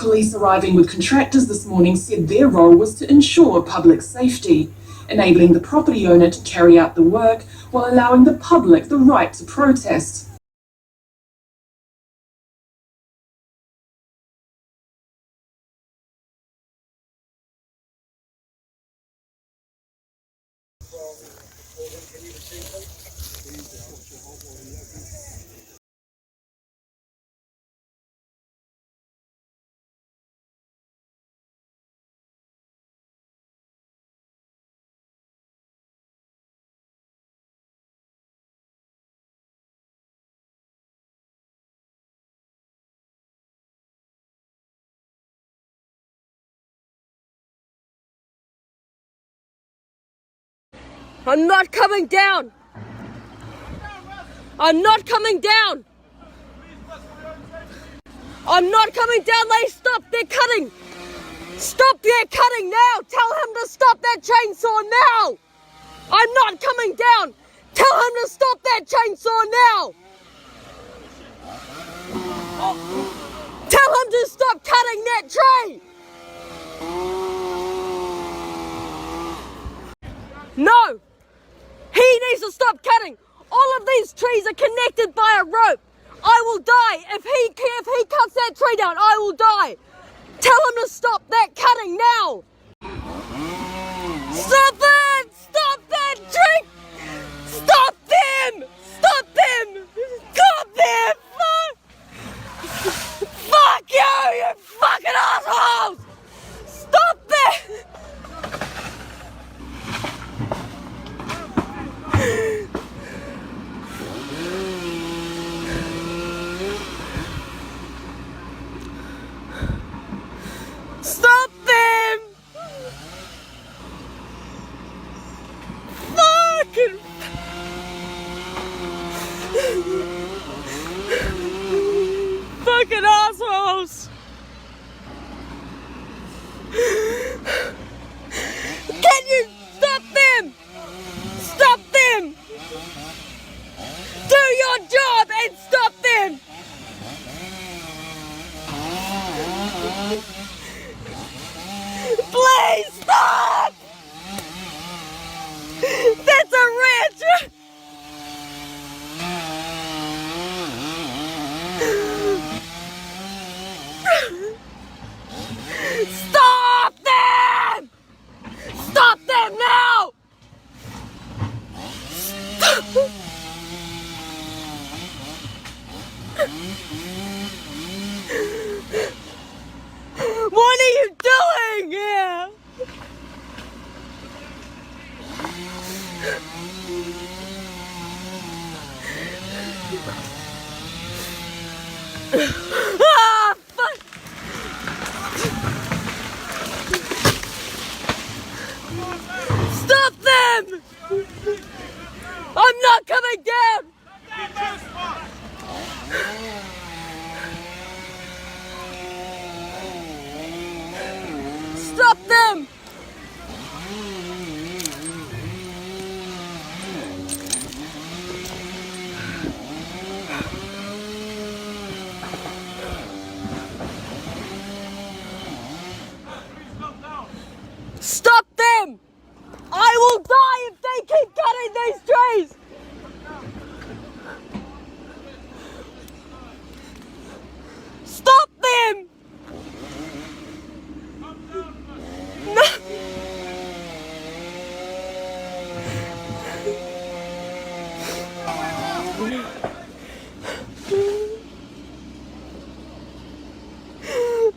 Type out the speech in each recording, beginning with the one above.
Police arriving with contractors this morning said their role was to ensure public safety, enabling the property owner to carry out the work while allowing the public the right to protest. I'm not coming down. I'm not coming down. I'm not coming down. They stop. They're cutting. Stop. They're cutting now. Tell him to stop that chainsaw now. I'm not coming down. Tell him to stop that chainsaw now. Tell him to stop cutting that tree. No. He needs to stop cutting. All of these trees are connected by a rope. I will die. If he cuts that tree down, I will die. Tell him to stop that cutting now. Stop it! Stop that tree! Stop them! Stop them! Stop them! Fuck you, you fucking assholes! Stop that! Stop them! Fucking... fucking assholes! Can you stop them? Stop them! Do your job and stop them! Please stop! That's a ranch! Stop them! Stop them now! Stop. What are you doing here? Ah, fuck! Stop them! I'm not coming down! Stop them! Stop them! I will die if they keep cutting these trees! Stop them! No!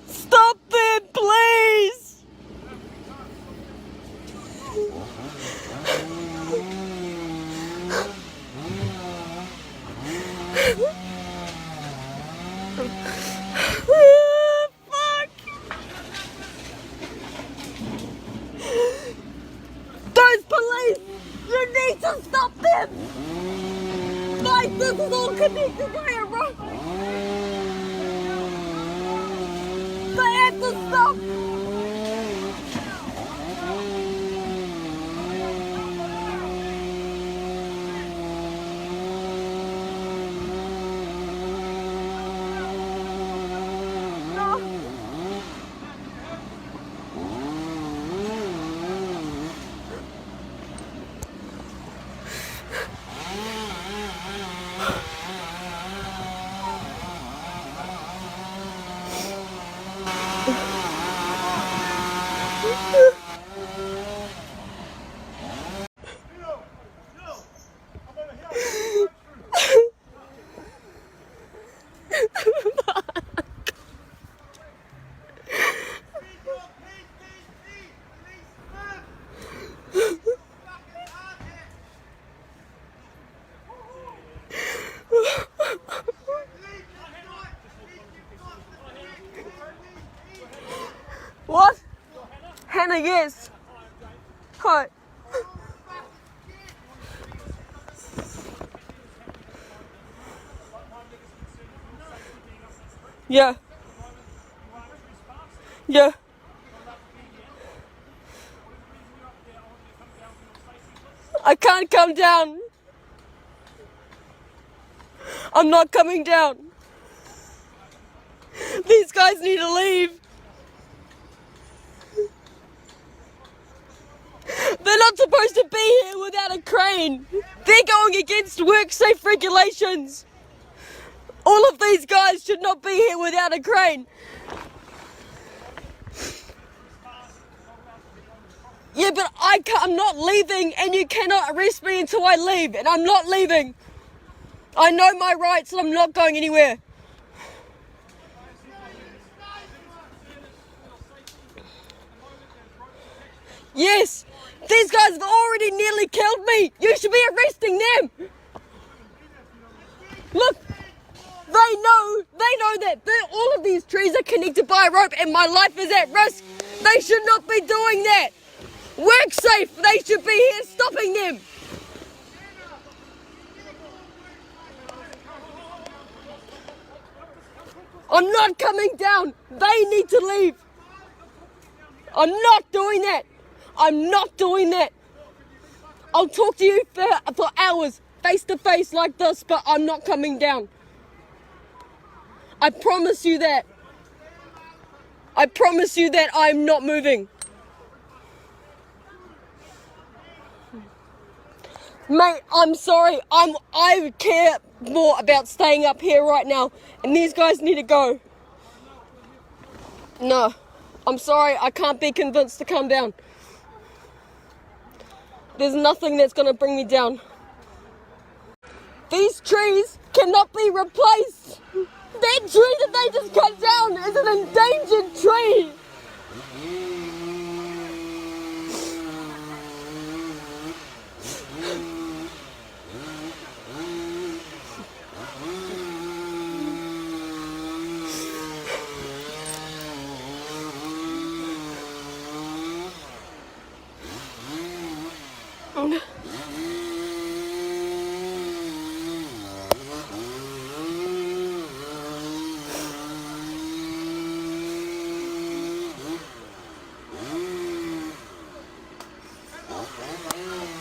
Stop them, please! Fuck! Those police! You need to stop them! Like, this is all connected by a rope! They have to stop! No! Hannah, yes. Hi. Yeah. Yeah. I can't come down. I'm not coming down. These guys need to leave. They're not supposed to be here without a crane. They're going against Worksite regulations. All of these guys should not be here without a crane. Yeah, but I'm not leaving, and you cannot arrest me until I leave, and I'm not leaving. I know my rights, and I'm not going anywhere. Yes, these guys have already nearly killed me. You should be arresting them. Look, they know that all of these trees are connected by a rope, and my life is at risk. They should not be doing that. Worksite, they should be here stopping them. I'm not coming down. They need to leave. I'm not doing that. I'm not doing that. I'll talk to you for hours, face to face like this, but I'm not coming down. I promise you that. I promise you that I'm not moving. Mate, I'm sorry. I care more about staying up here right now, and these guys need to go. No, I'm sorry. I can't be convinced to come down. There's nothing that's going to bring me down. These trees cannot be replaced. That tree that they just cut down is an endangered tree.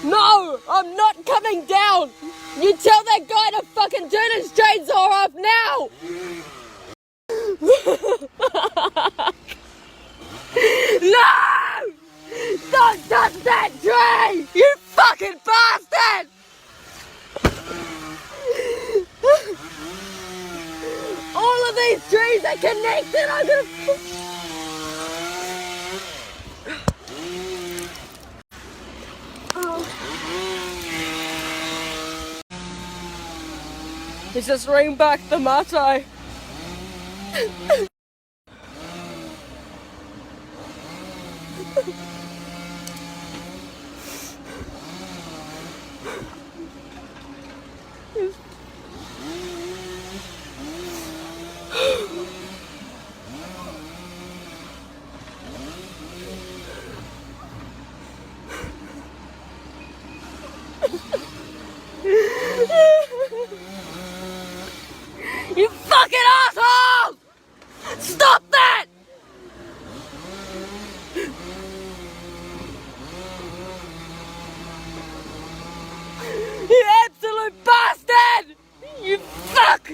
No, I'm not coming down. You tell that guy to fucking turn his chainsaw off now. No! Don't touch that tree! You fucking bastard! All of these trees are connected. I'm gonna. He's just ring back the mate. You fucking asshole! Stop that! You absolute bastard! You fuck!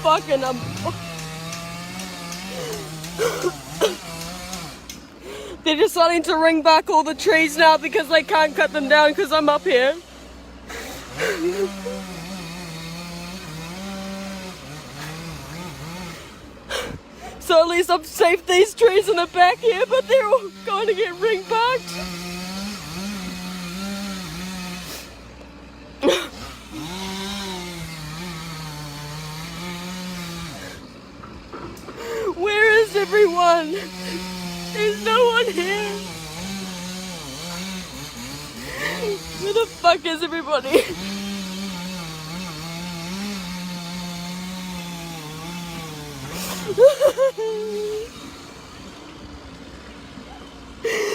Fucking They're deciding to ring back all the trees now because they can't cut them down because I'm up here. So at least I've saved these trees in the back here, but they're all going to get ring barked. Where is everyone? There's no one here. Where the fuck is everybody?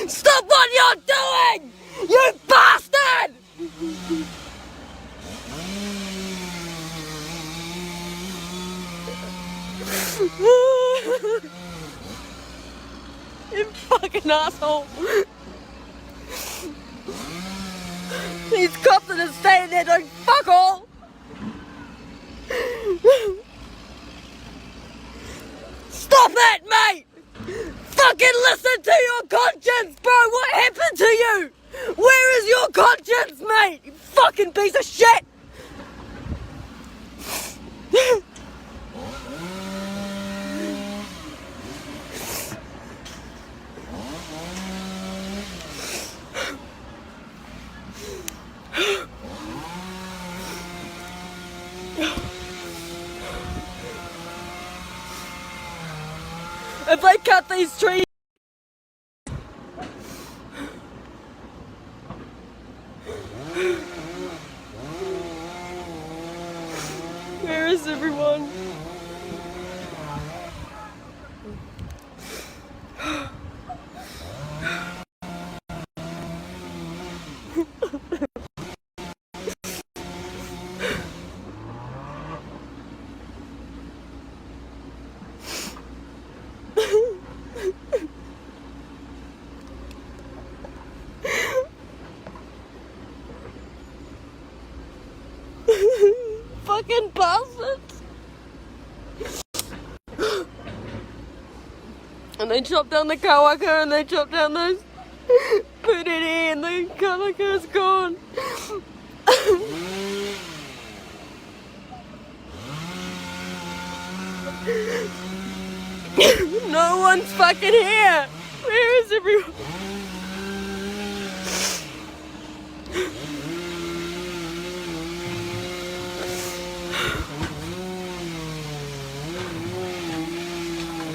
Stop what you're doing! You bastard! You fucking asshole! These cops that are staying there doing fuck all! Stop it, mate! Fucking listen to your conscience, bro! What happened to you? Where is your conscience, mate? You fucking piece of shit! If I cut these trees, where is everyone? Fucking bastards! And they chopped down the kawaka and they chopped down those puriri and the kawaka is gone. No one's fucking here! Where is everyone?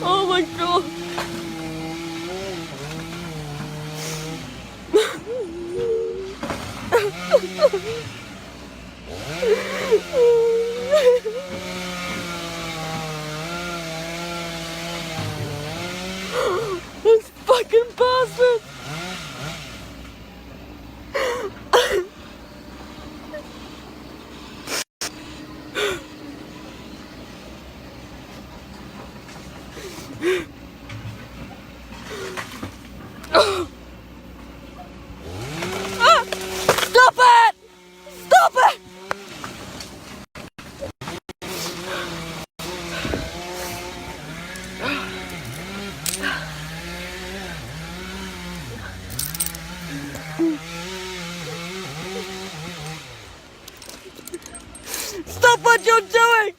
Oh my god. Those fucking bastards. Stop it! Stop it! Stop what you're doing!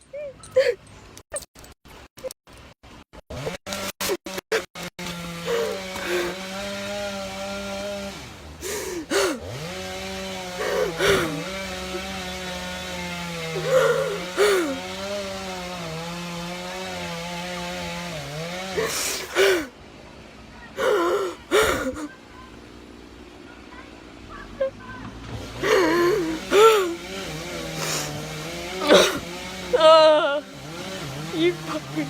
You fucking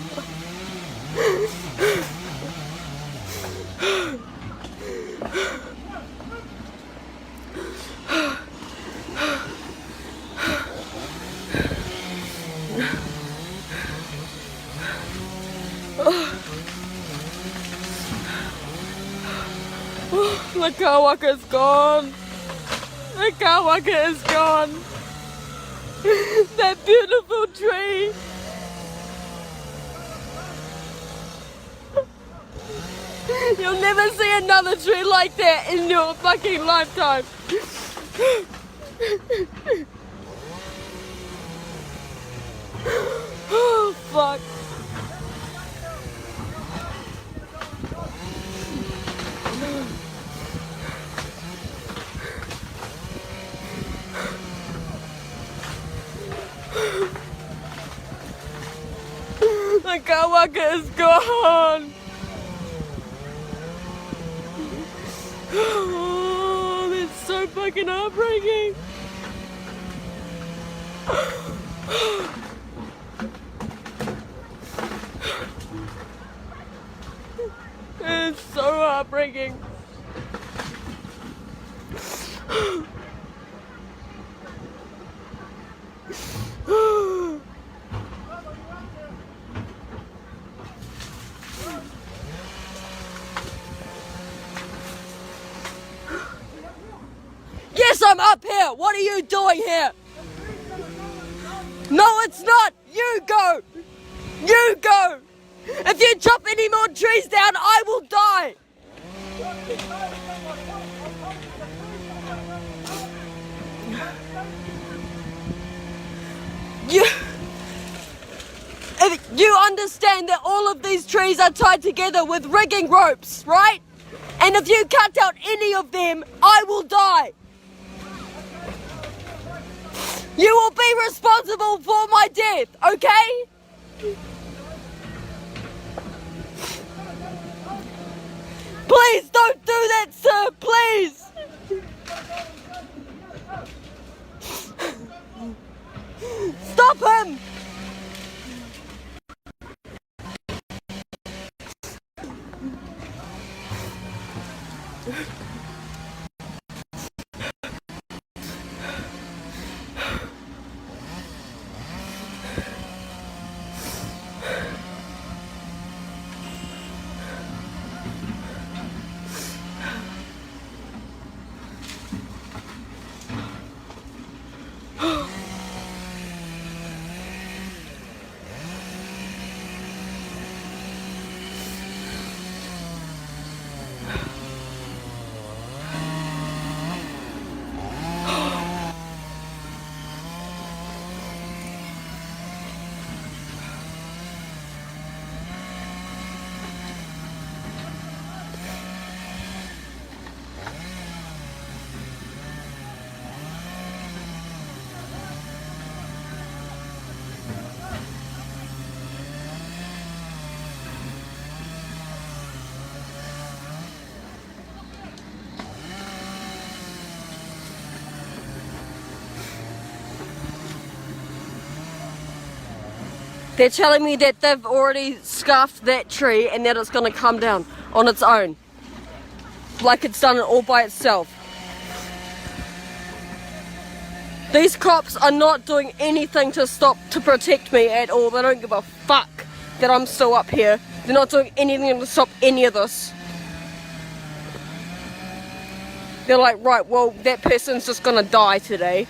the kawaka is gone. The kawaka is gone. That beautiful tree. You'll never see another tree like that in your fucking lifetime. my coworker is gone. Oh, that's so fucking heartbreaking. It's so heartbreaking. Yes, I'm up here. What are you doing here? No, it's not. You go. You go. If you chop any more trees down, I will die. You understand that all of these trees are tied together with rigging ropes, right? And if you cut out any of them, I will die. You will be responsible for my death, okay? Please don't do that, sir, please. Stop him. They're telling me that they've already scuffed that tree and that it's going to come down on its own. Like it's done it all by itself. These cops are not doing anything to protect me at all. They don't give a fuck that I'm still up here. They're not doing anything to stop any of this. They're like, right, well, that person's just going to die today.